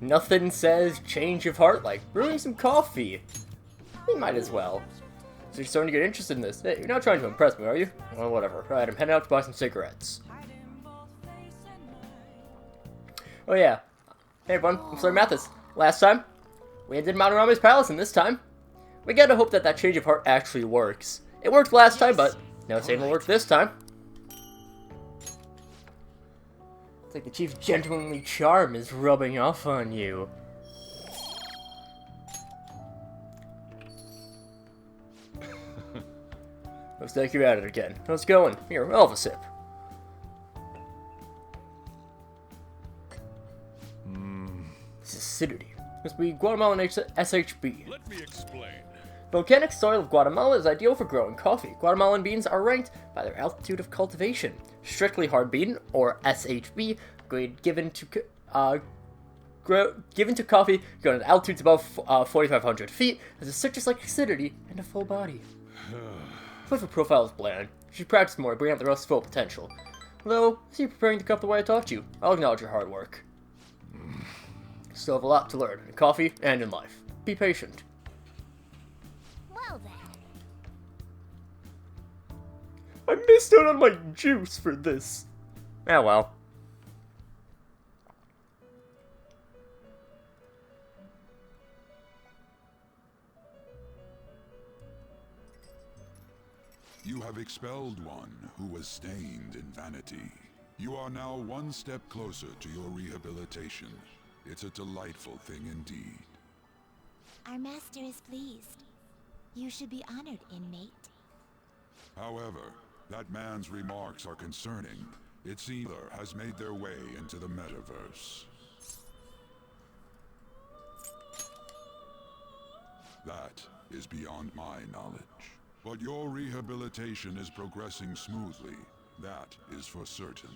Nothing says change of heart like brewing some coffee. We might as well. So you're starting to get interested in this. Hey, you're not trying to impress me, are you? Well, whatever. Alright, I'm heading out to buy some cigarettes. Oh yeah. Hey everyone, I'm SlayerMathis. Last time, we ended Madarame's palace, and this time, we gotta hope that that change of heart actually works. It worked last time, but no saying it'll work this time. It's like the chief's gentlemanly charm is rubbing off on you. Looks like you're at it again. How's it going? Here, I'll have a sip. This is acidity. Must be Guatemalan SHB. Let me explain. Volcanic soil of Guatemala is ideal for growing coffee. Guatemalan beans are ranked by their altitude of cultivation. Strictly hard bean, or SHB, grade given to coffee grown at altitudes above 4,500 feet, has a citrus-like acidity and a full body. Flavor profile is bland. You should practice more to bring out the rust's full potential. Although, as you're preparing the cup the way I taught you, I'll acknowledge your hard work. Still have a lot to learn in coffee and in life. Be patient. Well then. I missed out on my juice for this. Ah well. You have expelled one who was stained in vanity. You are now one step closer to your rehabilitation. It's a delightful thing indeed. Our master is pleased. You should be honored, inmate. However, that man's remarks are concerning. Its sealer has made their way into the metaverse. That is beyond my knowledge. But your rehabilitation is progressing smoothly. That is for certain.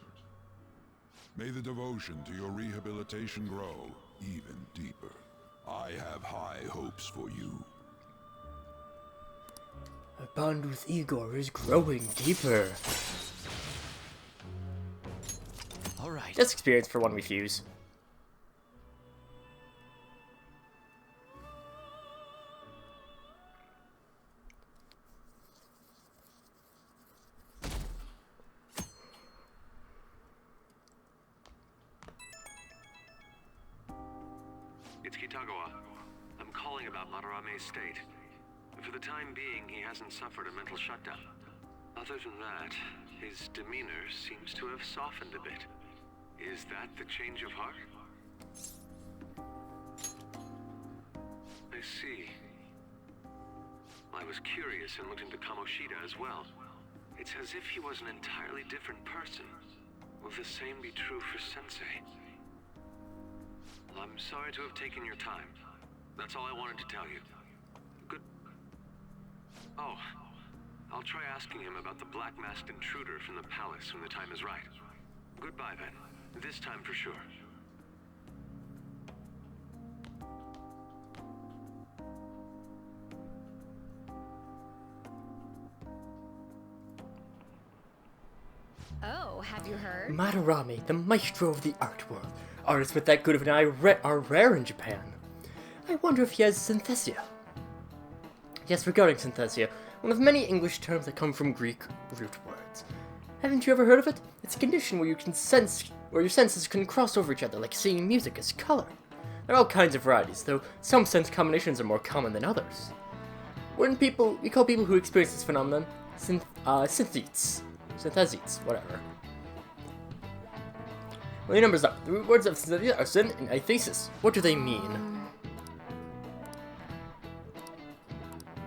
May the devotion to your rehabilitation grow even deeper. I have high hopes for you. My bond with Igor is growing deeper. Alright. Just experience for one we fuse. It's Kitagawa. I'm calling about Madarame's state. For the time being, he hasn't suffered a mental shutdown. Other than that, his demeanor seems to have softened a bit. Is that the change of heart? I see. I was curious and looked into Kamoshida as well. It's as if he was an entirely different person. Will the same be true for Sensei? I'm sorry to have taken your time. That's all I wanted to tell you. Good. Oh, I'll try asking him about the black-masked intruder from the palace when the time is right. Goodbye, then. This time for sure. Oh, have you heard? Madarame, the maestro of the art world. Artists with that good of an eye are rare in Japan. I wonder if he has synthesia. Yes, regarding synthesia, one of many English terms that come from Greek root words. Haven't you ever heard of it? It's a condition where your senses can cross over each other, like seeing music as color. There are all kinds of varieties, though some sense combinations are more common than others. We call people who experience this phenomenon synthetes, whatever. Well, the numbers up. The root words of synthesia are syn and athesis. What do they mean?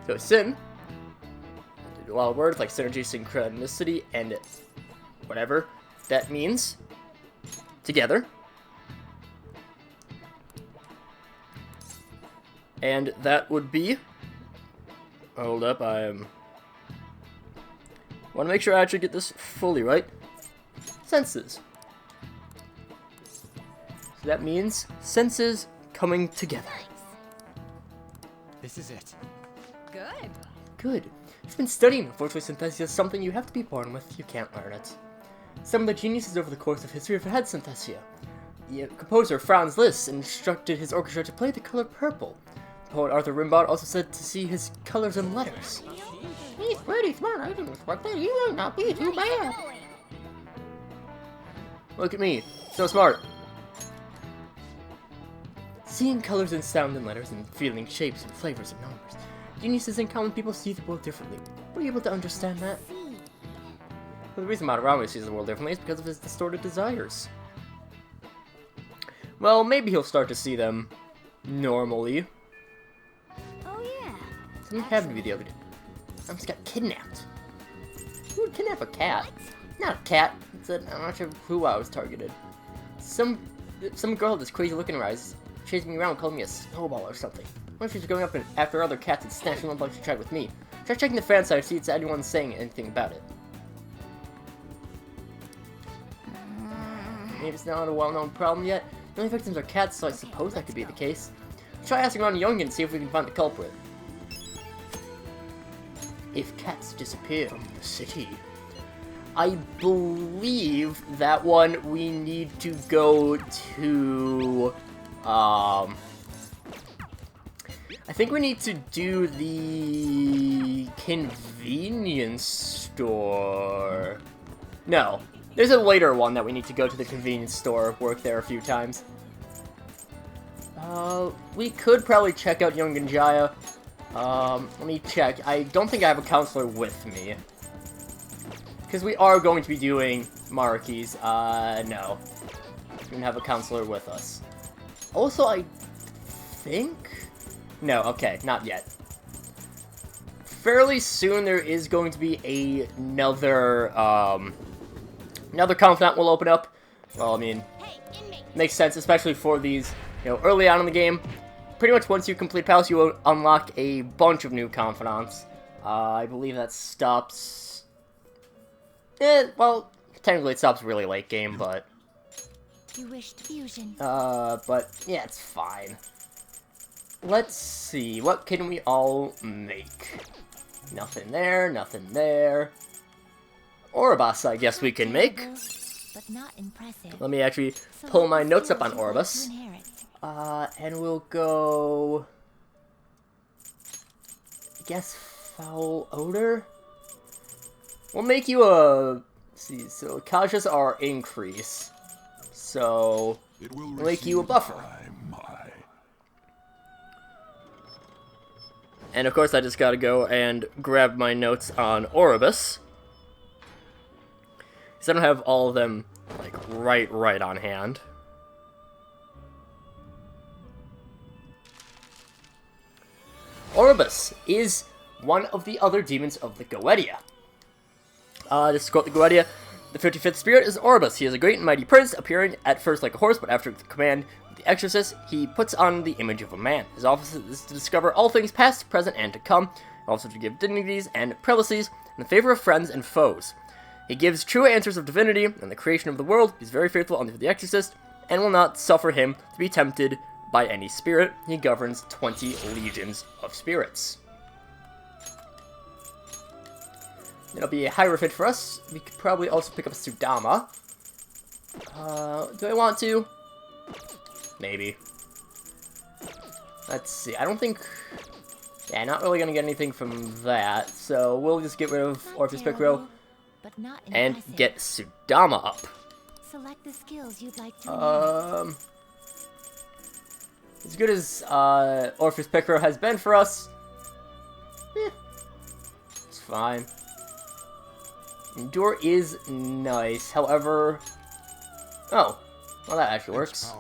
So syn, a lot of words like synergy, synchronicity, and whatever that means. Together. And that would be... Hold up, want to make sure I actually get this fully right. Senses. So that means senses coming together. This is it. Good. Good. You've been studying. Unfortunately, synthesia is something you have to be born with. You can't learn it. Some of the geniuses over the course of history have had synthesia. The composer Franz Liszt instructed his orchestra to play the color purple. Poet Arthur Rimbaud also said to see his colors in letters. He's pretty smart. I didn't expect that. He might not be too bad. Look at me. So smart. Seeing colors and sound in letters and feeling shapes and flavors and numbers. Geniuses and common people see the world differently. Were you able to understand that? Well, the reason Madarame sees the world differently is because of his distorted desires. Well, maybe he'll start to see them normally. Oh yeah. Something happened to me the other day. I almost got kidnapped. Who would kidnap a cat? Not a cat. I'm not sure who I was targeted. Some girl with this crazy look in her eyes chasing me around, calling me a snowball or something. What if she's going up and after other cats and snatching one bunch to try with me? Try checking the fan site to see if anyone's saying anything about it. Maybe it's not a well-known problem yet. The only victims are cats, so I suppose that could be the case. Try asking around Young and see if we can find the culprit. If cats disappear from the city, I believe that one we need to go to, I think we need to do the convenience store. No, there's a later one that we need to go to the convenience store, work there a few times. We could probably check out Young and Jaya. Let me check. I don't think I have a counselor with me. Because we are going to be doing Marakis. No. We don't have a counselor with us. Also, I think... No, okay, not yet. Fairly soon there is going to be another confidant will open up. Well, I mean, makes sense, especially for these, early on in the game. Pretty much once you complete Palace, you will unlock a bunch of new confidants. I believe that stops... well, technically it stops really late game, but... You wished fusion. But, yeah, it's fine. Let's see, what can we all make? Nothing there, nothing there. Oribus, I guess we can make. But not impressive. Let me actually pull my notes up on Oribus. And we'll go... I guess foul odor? We'll make you a... Let's see, so cautious are increase. So, we'll make you a buffer. And of course I just gotta go and grab my notes on Oribus. Because I don't have all of them, like, right on hand. Oribus is one of the other demons of the Goetia. Just to quote the Goetia, the 55th spirit is Oribus. He is a great and mighty prince, appearing at first like a horse, but after the command of the exorcist, he puts on the image of a man. His office is to discover all things past, present, and to come, also to give dignities and prelacies in the favor of friends and foes. He gives true answers of divinity and the creation of the world. He's very faithful unto the exorcist, and will not suffer him to be tempted by any spirit. He governs 20 legions of spirits. It'll be a Hierophant for us. We could probably also pick up Sudama. Do I want to? Maybe. Let's see. I don't think... Yeah, not really going to get anything from that. So we'll just get rid of Orpheus Picro and get Sudama up. Select the skills you'd like to as good as Orpheus Picro has been for us, it's fine. Endure is nice, however... Oh, well that actually works.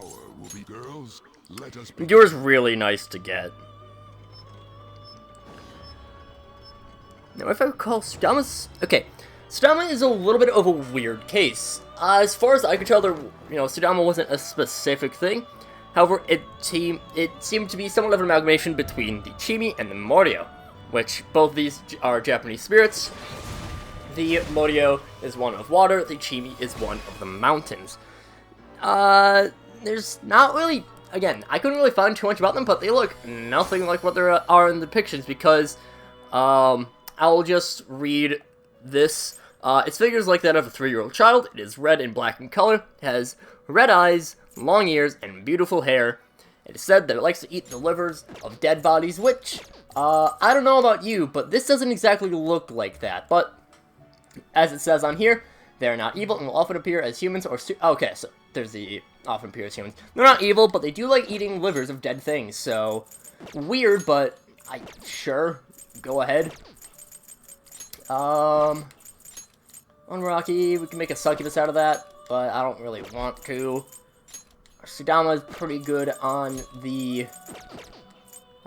Endure is really nice to get. Now if I recall, Sudama's... Okay, Sudama is a little bit of a weird case. As far as I could tell, Sudama wasn't a specific thing. However, it seemed to be somewhat of an amalgamation between the Chimi and the Morio, which both of these are Japanese spirits. The Morio is one of water, the Chimi is one of the mountains. There's not really... Again, I couldn't really find too much about them, but they look nothing like what there are in the depictions, because I'll just read this. Its figure is like that of a 3-year-old child. It is red and black in color, has red eyes, long ears, and beautiful hair. It is said that it likes to eat the livers of dead bodies, which, I don't know about you, but this doesn't exactly look like that. But, as it says on here, they're not evil and will often appear as humans or okay, so there's the often appear as humans. They're not evil, but they do like eating livers of dead things, so weird, but sure, go ahead. On Rocky, we can make a succubus out of that, but I don't really want to. Sudama is pretty good on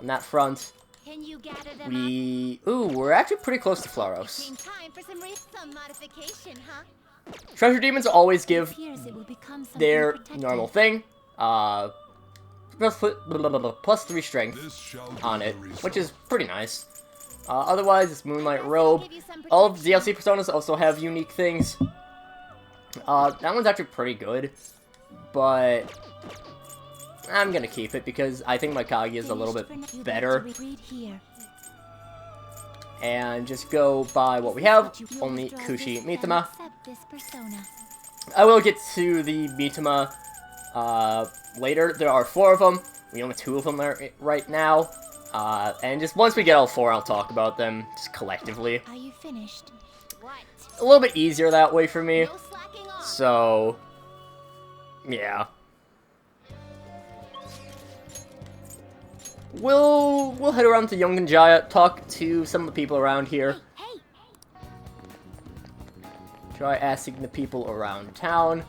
that front. Can you gather them We're actually pretty close to Flaros. time for some modification, huh? Treasure demons always give Appears it will become something their protected. normal thing. Plus 3 strength This shall be on it, the result. which is pretty nice. Otherwise, it's Moonlight Robe. All of the DLC personas also have unique things. That one's actually pretty good, but I'm gonna keep it because I think my Kagi is a little bit better. And just go by what we have, only Kushi Mitama. I will get to the Mitama later. There are 4 of them. We only 2 of them right now. And just once we get all 4, I'll talk about them just collectively. Are you finished? What? A little bit easier that way for me. No slacking off. So, yeah. We'll head around to Yonganjaya, talk to some of the people around here. Hey, Try asking the people around town.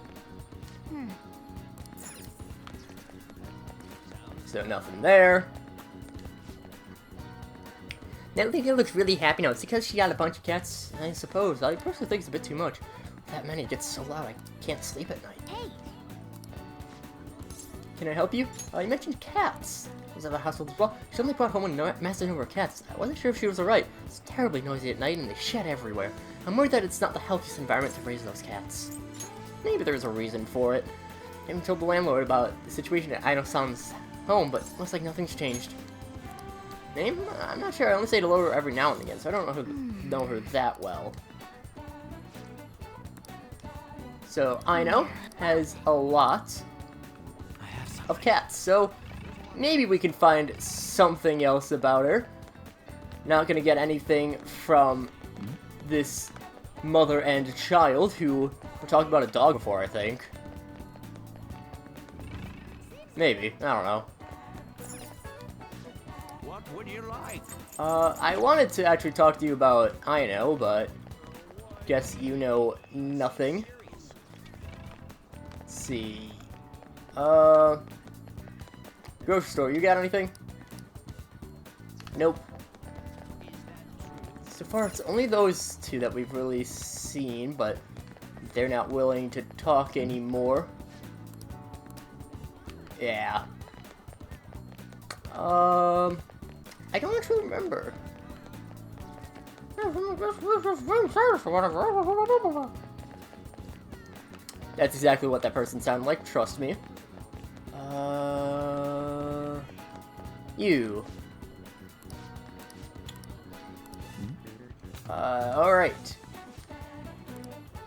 So nothing there. That lady looks really happy now. It's because she got a bunch of cats, I suppose. I personally think it's a bit too much. That many gets so loud I can't sleep at night. hey. Can I help you? You mentioned cats. Is that a household as well? She only brought home a massive number of cats. I wasn't sure if she was alright. It's terribly noisy at night and they shed everywhere. I'm worried that it's not the healthiest environment to raise those cats. Maybe there's a reason for it. I haven't told the landlord about the situation at Aino-san's home, but looks like nothing's changed. Name? I'm not sure. I only say hello to her every now and again, so I don't know her that well. So, Aino has a lot I have some. of cats, so maybe we can find something else about her. Not gonna get anything from this mother and child, who we talked about a dog before, I think. Maybe, I don't know. What would you like? I wanted to actually talk to you about Aino, but guess you know nothing. Let's see. Grocery store, you got anything? Nope. So far, it's only those 2 that we've really seen, but they're not willing to talk anymore. Yeah. I don't actually remember. That's exactly what that person sounded like, trust me. You. Alright.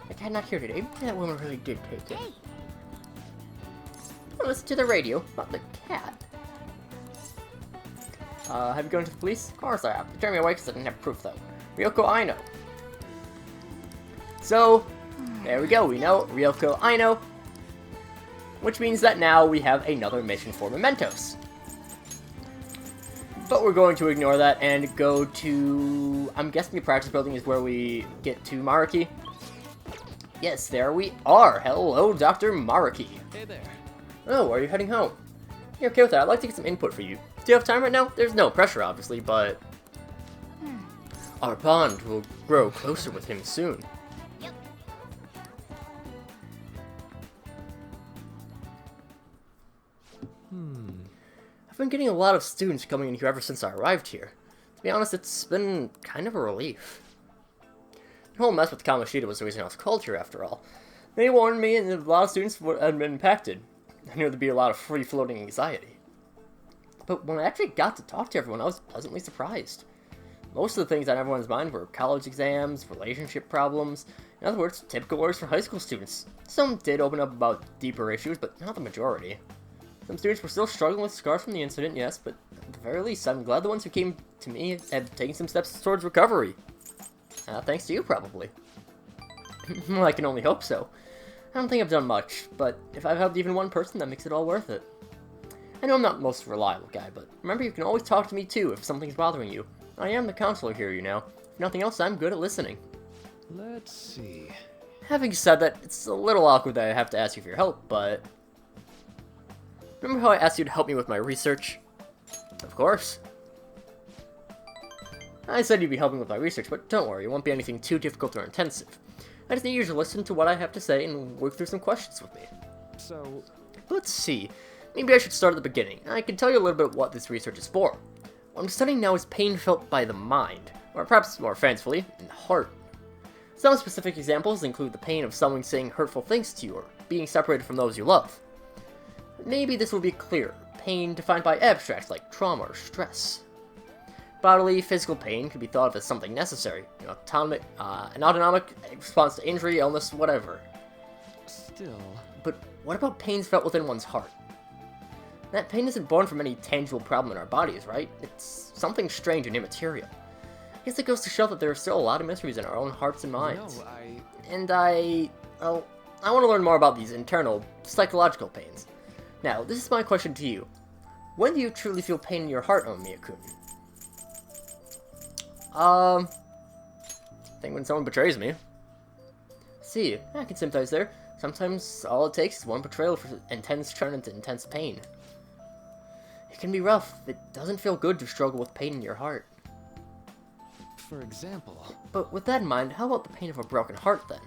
The cat not here today. Maybe that woman really did take it. Hey. Oh, listen to the radio, not the cat. Have you gone to the police? Of course I have. They turned me away because I didn't have proof, though. Ryoko Aino. So, there we go. We know Ryoko Aino. Which means that now we have another mission for mementos. But we're going to ignore that and go to... I'm guessing the practice building is where we get to Mariki. Yes, there we are. Hello, Dr. Mariki. Hey there. Oh, are you heading home? You're okay with that? I'd like to get some input for you. Do you have time right now? There's no pressure, obviously, but... Our bond will grow closer with him soon. Yep. I've been getting a lot of students coming in here ever since I arrived here. To be honest, it's been kind of a relief. The whole mess with Kamoshida was the reason I was called here, after all. They warned me, and a lot of students had been impacted. I knew there'd be a lot of free-floating anxiety. But when I actually got to talk to everyone, I was pleasantly surprised. Most of the things on everyone's mind were college exams, relationship problems, In other words, typical orders for high school students. Some did open up about deeper issues, but not the majority. Some students were still struggling with scars from the incident, yes, but at the very least, I'm glad the ones who came to me have taken some steps towards recovery. Thanks to you, probably. Well, I can only hope so. I don't think I've done much, but if I've helped even one person, that makes it all worth it. I know I'm not the most reliable guy, but remember you can always talk to me too if something's bothering you. I am the counselor here, you know. If nothing else, I'm good at listening. Let's see. Having said that, it's a little awkward that I have to ask you for your help, but... Remember how I asked you to help me with my research? Of course. I said you'd be helping with my research, but don't worry, it won't be anything too difficult or intensive. I just need you to listen to what I have to say and work through some questions with me. So, Let's see. Maybe I should start at the beginning. I can tell you a little bit what this research is for. What I'm studying now is pain felt by the mind, or perhaps more fancifully, in the heart. Some specific examples include the pain of someone saying hurtful things to you or being separated from those you love. Maybe this will be clearer. Pain defined by abstracts like trauma or stress. Bodily, physical pain could be thought of as something necessary, an autonomic response to injury, illness, whatever. still... But what about pains felt within one's heart? That pain isn't born from any tangible problem in our bodies, right? It's something strange and immaterial. I guess it goes to show that there are still a lot of mysteries in our own hearts and minds. No, I want to learn more about these internal, psychological pains. Now, this is my question to you. When do you truly feel pain in your heart, Omiya-kun? I think when someone betrays me. See, I can sympathize there. Sometimes all it takes is one betrayal for intense turn into intense pain. It can be rough. It doesn't feel good to struggle with pain in your heart. For example... But with that in mind, how about the pain of a broken heart, then?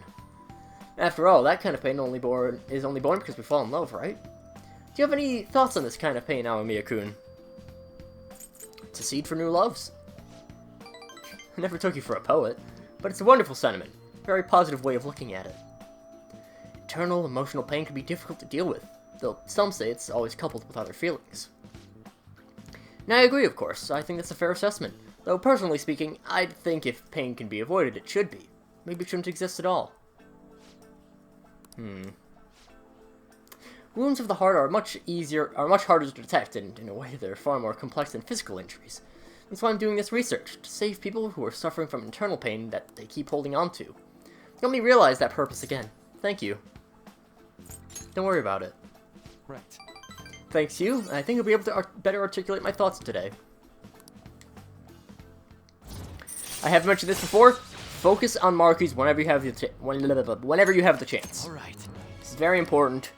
After all, that kind of pain is only born because we fall in love, right? Do you have any thoughts on this kind of pain, Aomiya-kun? It's a seed for new loves. I never took you for a poet, but it's a wonderful sentiment. Very positive way of looking at it. Internal, emotional pain can be difficult to deal with, though some say it's always coupled with other feelings. Now, I agree, of course. I think that's a fair assessment. Though, personally speaking, I think if pain can be avoided, it should be. Maybe it shouldn't exist at all. Wounds of the heart are much harder to detect, and in a way they're far more complex than physical injuries. That's why I'm doing this research, to save people who are suffering from internal pain that they keep holding on to. Let me realize that purpose again. Thank you. Don't worry about it. Right. Thanks you, I think I'll be able to better articulate my thoughts today. I have mentioned this before. Focus on marquees whenever you have the chance. All right. This is very important.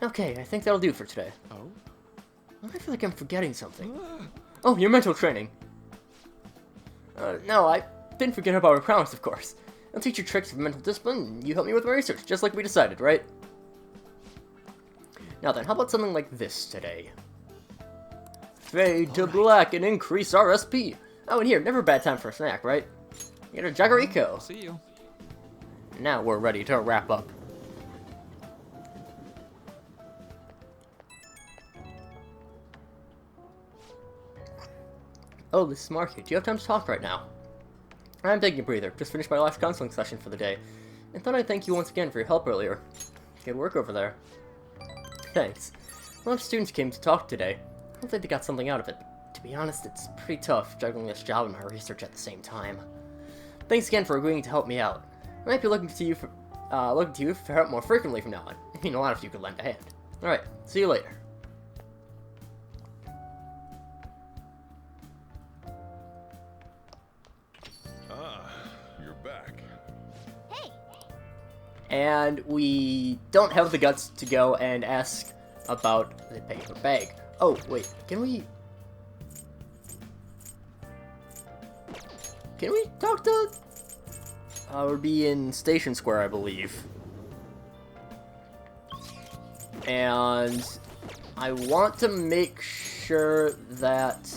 Okay, I think that'll do for today. Oh? I feel like I'm forgetting something. Oh, your mental training. No, I didn't forget about our promise, of course. I'll teach you tricks of mental discipline, and you help me with my research, just like we decided, right? Now then, how about something like this today? Fade to black and increase our SP. Oh, and here, never a bad time for a snack, right? Get a Jagariko. See you. Now we're ready to wrap up. Oh, this is Marky. Do you have time to talk right now? I'm taking a breather. Just finished my last counseling session for the day. I thought I'd thank you once again for your help earlier. Good work over there. Thanks. A lot of students came to talk today. Hopefully they got something out of it. To be honest, it's pretty tough juggling this job and my research at the same time. Thanks again for agreeing to help me out. I might be looking to you for help more frequently from now on. I mean, a lot of you could lend a hand. Alright, see you later. You're back. Hey, And we don't have the guts to go and ask about the paper bag. Oh, wait, can we talk to... we'll be in Station Square, I believe. And I want to make sure that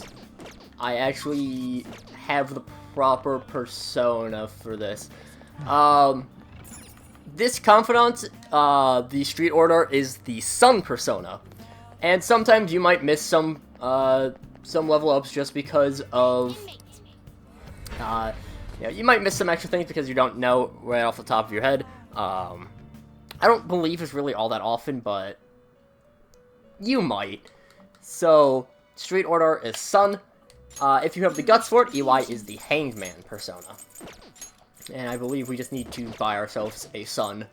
I actually have the proper persona for this. This confidant, the street order, is the sun persona. And sometimes you might miss some level ups just because of Yeah, you might miss some extra things because you don't know right off the top of your head. I don't believe it's really all that often, but you might. So, Street Order is Sun. If you have the guts for it, EY is the Hanged Man persona. And I believe we just need to buy ourselves a Sun,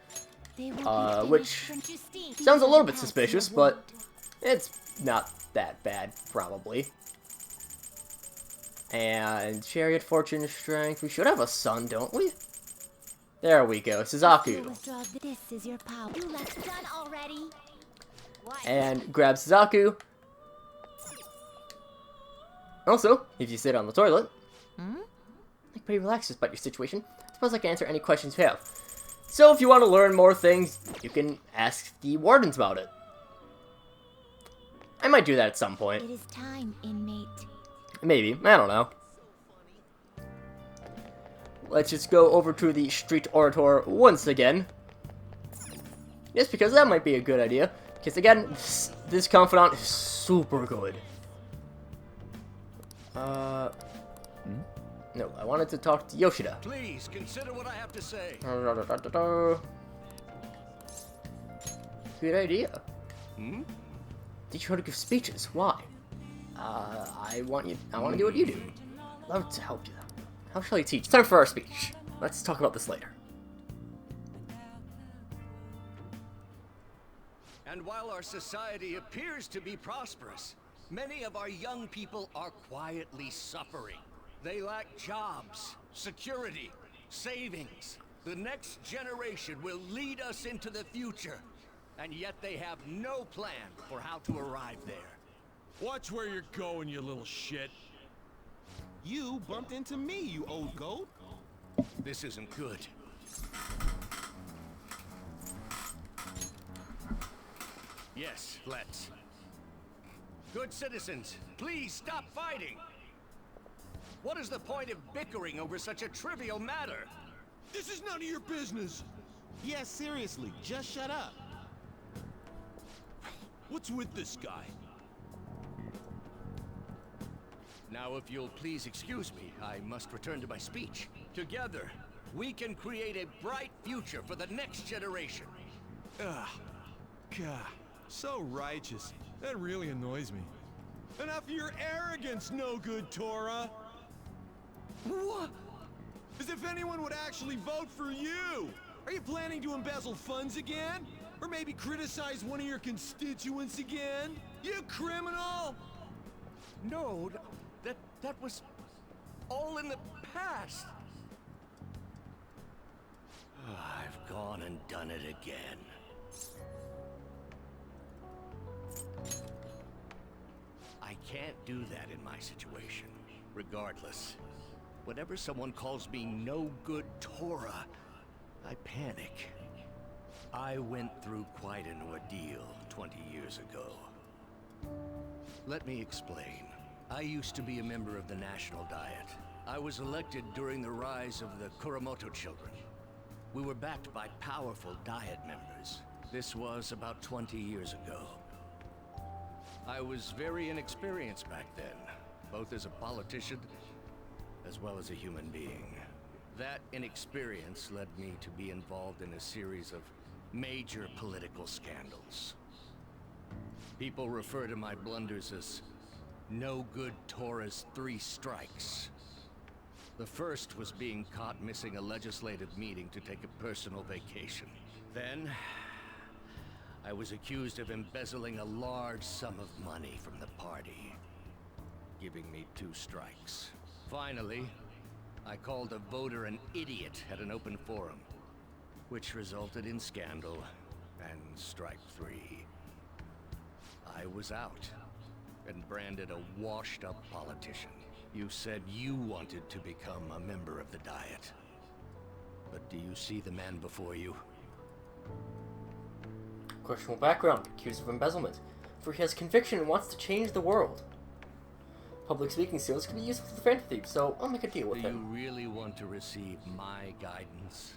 which sounds a little bit suspicious, but it's not that bad, probably. And Chariot, Fortune, Strength. We should have a Sun, don't we? There we go, Suzaku. This is your power. You left done already. And grab Suzaku. Also, if you sit on the toilet, I'm pretty relaxed about your situation. I suppose I can answer any questions you have. So if you want to learn more things, you can ask the wardens about it. I might do that at some point. It is time, inmate. Maybe. I don't know. Let's just go over to the Street Orator once again. Just because that might be a good idea. Because again, this Confidant is super good. No, I wanted to talk to Yoshida. Please consider what I have to say. Good idea. Teach her how to give speeches. Why? I want to do what you do. Love to help you. How shall I teach? Time for our speech. Let's talk about this later. And while our society appears to be prosperous, many of our young people are quietly suffering. They lack jobs, security, savings. The next generation will lead us into the future, and yet they have no plan for how to arrive there. Watch where you're going, you little shit. You bumped into me, you old goat. This isn't good. Yes, let's. Good citizens, please stop fighting. What is the point of bickering over such a trivial matter? This is none of your business. Yeah, seriously, just shut up. What's with this guy? Now, if you'll please excuse me, I must return to my speech. Together, we can create a bright future for the next generation. Ugh. God, so righteous. That really annoys me. Enough of your arrogance, no good Torah. What? As if anyone would actually vote for you! Are you planning to embezzle funds again? Or maybe criticize one of your constituents again? You criminal! No, that was all in the past. I've gone and done it again. I can't do that in my situation. Regardless, whenever someone calls me no good Torah, I panic. I went through quite an ordeal 20 years ago. Let me explain. I used to be a member of the National Diet. I was elected during the rise of the Kuramoto children. We were backed by powerful Diet members. This was about 20 years ago. I was very inexperienced back then, both as a politician as well as a human being. That inexperience led me to be involved in a series of major political scandals. People refer to my blunders as no good Torah's 3 strikes. The first was being caught missing a legislative meeting to take a personal vacation. Then, I was accused of embezzling a large sum of money from the party, giving me 2 strikes. Finally, I called a voter an idiot at an open forum, which resulted in scandal and strike 3. I was out and branded a washed-up politician. You said you wanted to become a member of the Diet. But do you see the man before you? Questionable background, accused of embezzlement. For he has conviction and wants to change the world. Public speaking skills can be useful to the Phantom Thief, so I'll make a deal with Do you him. really want to receive my guidance?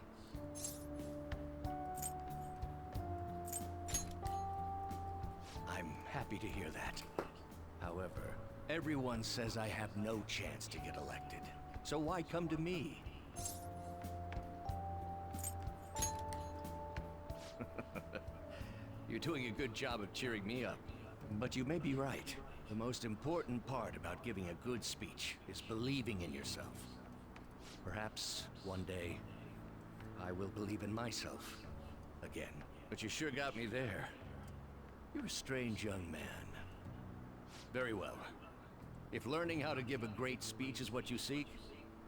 I'm happy to hear that. However, everyone says I have no chance to get elected. So why come to me? You're doing a good job of cheering me up. But you may be right. The most important part about giving a good speech is believing in yourself. Perhaps one day, I will believe in myself again. But you sure got me there. You're a strange young man. Very well. If learning how to give a great speech is what you seek,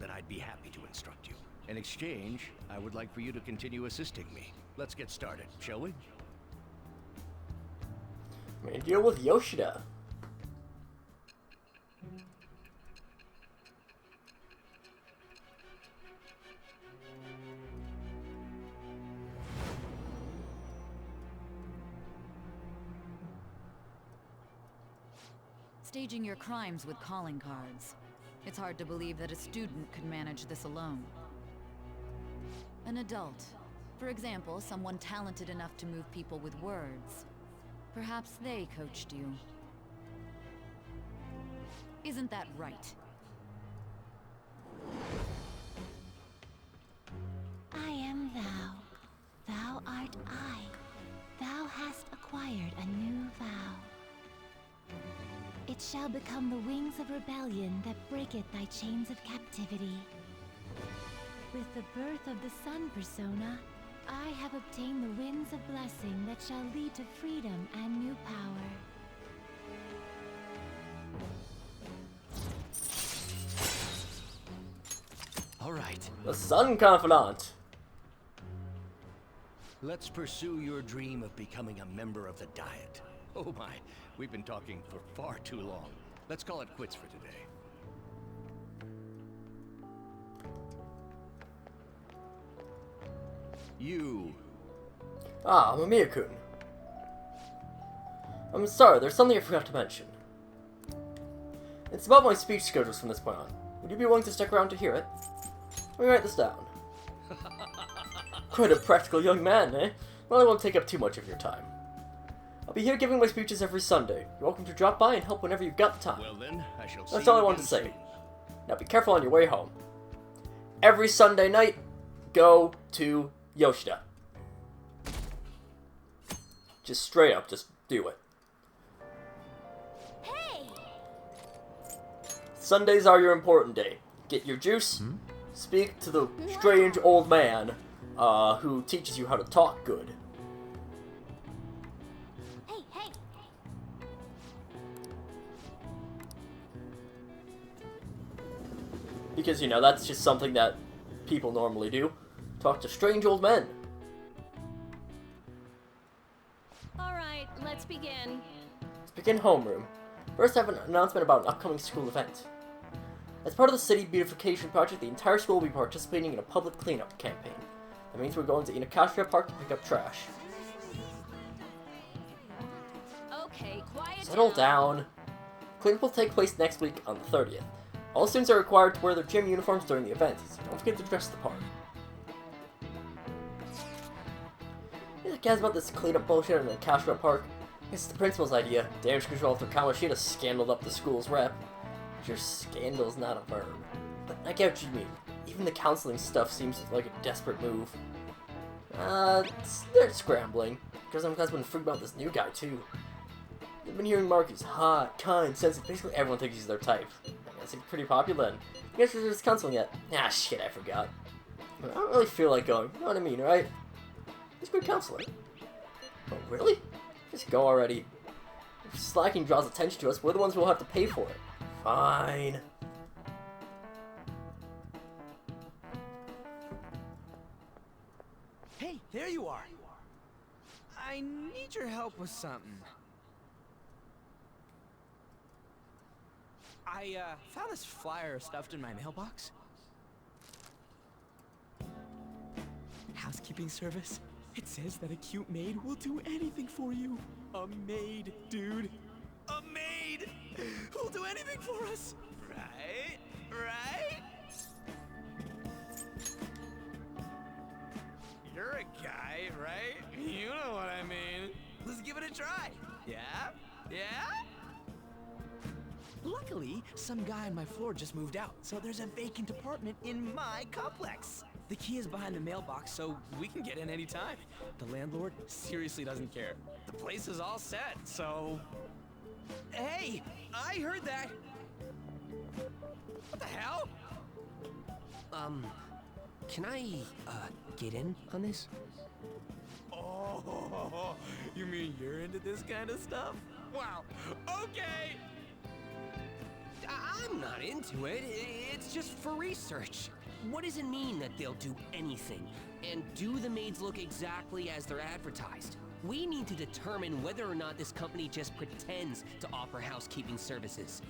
then I'd be happy to instruct you. In exchange, I would like for you to continue assisting me. Let's get started, shall we? I'm gonna deal with Yoshida. Staging your crimes with calling cards. It's hard to believe that a student could manage this alone. An adult. For example, someone talented enough to move people with words. Perhaps they coached you. Isn't that right? I am thou. Thou art I. Thou hast acquired a new vow. It shall become the wings of rebellion that breaketh thy chains of captivity. With the birth of the sun persona, I have obtained the winds of blessing that shall lead to freedom and new power. All right. The Sun Confidant. Let's pursue your dream of becoming a member of the Diet. Oh my, we've been talking for far too long. Let's call it quits for today. You. Ah, Mamiya-kun. I'm sorry, there's something I forgot to mention. It's about my speech schedules from this point on. Would you be willing to stick around to hear it? Let me write this down. Quite a practical young man, eh? Well, I won't take up too much of your time. I'll be here giving my speeches every Sunday. You're welcome to drop by and help whenever you've got the time. Well then, I shall see That's all I you wanted again to say. soon. Now be careful on your way home. Every Sunday night, go to Yoshida. Just straight up, just do it. Hey! Sundays are your important day. Get your juice, speak to the strange old man who teaches you how to talk good. Hey, hey! Because, you know, that's just something that people normally do. Talk to strange old men. All right, let's begin. Let's begin homeroom. First, I have an announcement about an upcoming school event. As part of the city beautification project, the entire school will be participating in a public cleanup campaign. That means we're going to Inakashira Park to pick up trash. Okay, quiet Settle down. Cleanup will take place next week on the 30th. All students are required to wear their gym uniforms during the event, so don't forget to dress the part. Who cares about this cleanup bullshit in the Inakashira Park? It's the principal's idea. Damage control after Kamoshida scandaled up the school's rep. Your scandal's not a verb. But I get what you mean. Even the counseling stuff seems like a desperate move. They're scrambling. Because I'm been freaked about this new guy, too. I've been hearing Mark is hot, kind, sensitive. Basically, everyone thinks he's their type. I guess he's pretty popular then. You guys are just counseling yet? Ah, shit, I forgot. But I don't really feel like going. You know what I mean, right? He's a good counselor. Oh, really? Just go already. If slacking draws attention to us, we're the ones who will have to pay for it. Fine. Hey, there you are. I need your help with something. I found this flyer stuffed in my mailbox. Housekeeping service. It says that a cute maid will do anything for you. A maid, dude. A maid who'll do anything for us. Right? Right? You're a guy, right? You know what I mean. Let's give it a try. Yeah? Yeah? Luckily, some guy on my floor just moved out, so there's a vacant apartment in my complex. The key is behind the mailbox, so we can get in anytime. The landlord seriously doesn't care. The place is all set, so... Hey, I heard that. What the hell? Can I, get in on this? Oh, you mean you're into this kind of stuff? Wow, okay! I'm not into it. It's just for research. What does it mean that they'll do anything? And do the maids look exactly as they're advertised? We need to determine whether or not this company just pretends to offer housekeeping services.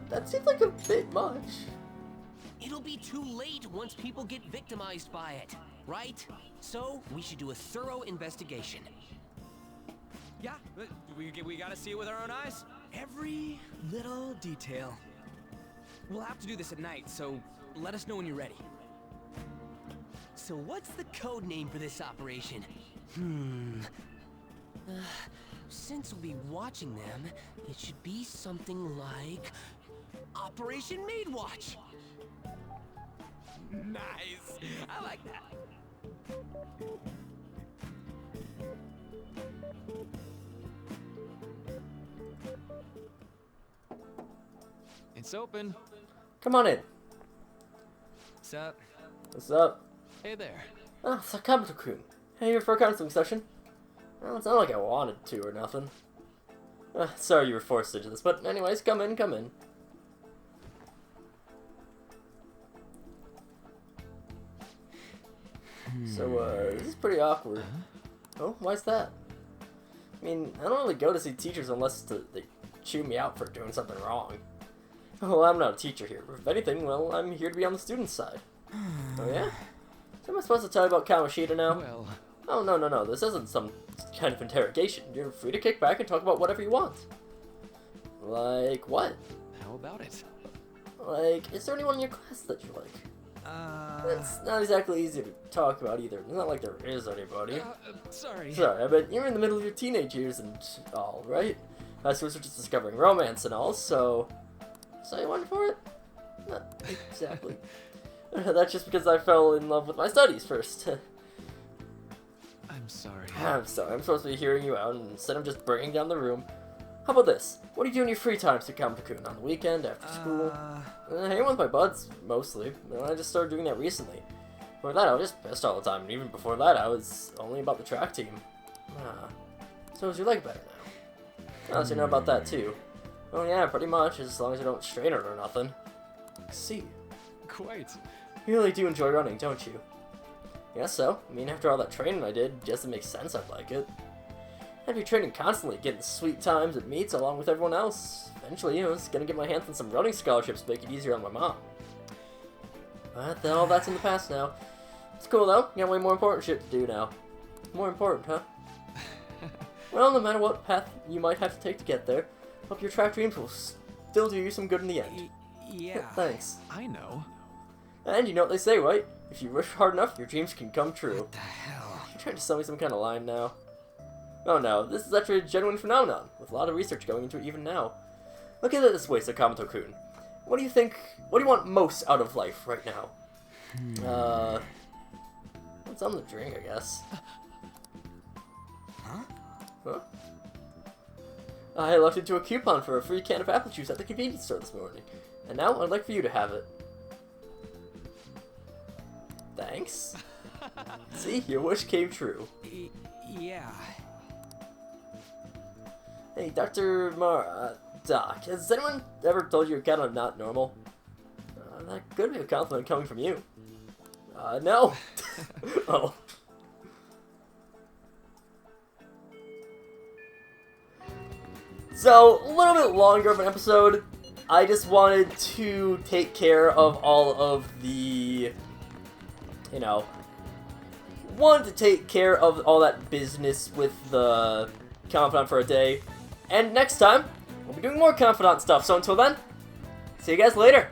That seems like a bit much. It'll be too late once people get victimized by it, right? So, we should do a thorough investigation. Yeah, we gotta see it with our own eyes. Every little detail. We'll have to do this at night, so let us know when you're ready. So what's the code name for this operation? Since we'll be watching them, it should be something like... Operation Maid Watch! Nice! I like that. It's open. Come on in. What's up? What's up? Hey there. Ah, Sakamoto-kun. Hey, here for a counseling session. Well, it's not like I wanted to or nothing. Sorry you were forced into this, but anyways, come in, come in. So, this is pretty awkward. Oh, why's that? I mean, I don't really go to see teachers unless they chew me out for doing something wrong. Well, I'm not a teacher here. If anything, well, I'm here to be on the student's side. Oh, yeah? So am I supposed to tell you about Kamoshida now? Well... Oh, no. This isn't some kind of interrogation. You're free to kick back and talk about whatever you want. Like, what? How about it? Like, is there anyone in your class that you like? It's not exactly easy to talk about either. It's not like there is anybody. Sorry. Sorry, but you're in the middle of your teenage years and all, right? Schools are just discovering romance and all, so... So you went for it? Not exactly. That's just because I fell in love with my studies first. I'm sorry. I'm sorry, I'm supposed to be hearing you out instead of just bringing down the room. How about this? What do you do in your free time, Sakamoto-kun? On the weekend, after school? Hanging with my buds, mostly. I just started doing that recently. Before that, I was just pissed all the time, and even before that, I was only about the track team. So is your leg better now? Oh, so you know about that too. Oh yeah, pretty much, as long as I don't strain it or nothing. I see. Quite. You really do enjoy running, don't you? Yes, so. I mean, after all that training I did, just it makes sense I'd like it. I'd be training constantly, getting sweet times at meets along with everyone else. Eventually, I was gonna get my hands on some running scholarships to make it easier on my mom. But then all that's in the past now. It's cool though, got way more important shit to do now. More important, huh? Well, no matter what path you might have to take to get there, hope your track dreams will still do you some good in the end. Yeah. Thanks. I know. And you know what they say, right? If you wish hard enough, your dreams can come true. What the hell? You're trying to sell me some kind of line now. Oh no, this is actually a genuine phenomenon, with a lot of research going into it even now. Look at it this way, Sakamoto-kun. What do you want most out of life right now? What's on the drink, I guess? Huh? I left into a coupon for a free can of apple juice at the convenience store this morning, and now I'd like for you to have it. Thanks. See, your wish came true. Yeah. Hey, Doc, has anyone ever told you you're kind of not normal? That could be a compliment coming from you. No. Oh. So, a little bit longer of an episode. I just wanted to take care of all of the, wanted to take care of all that business with the Confidant for a day. And next time, we'll be doing more Confidant stuff. So until then, see you guys later.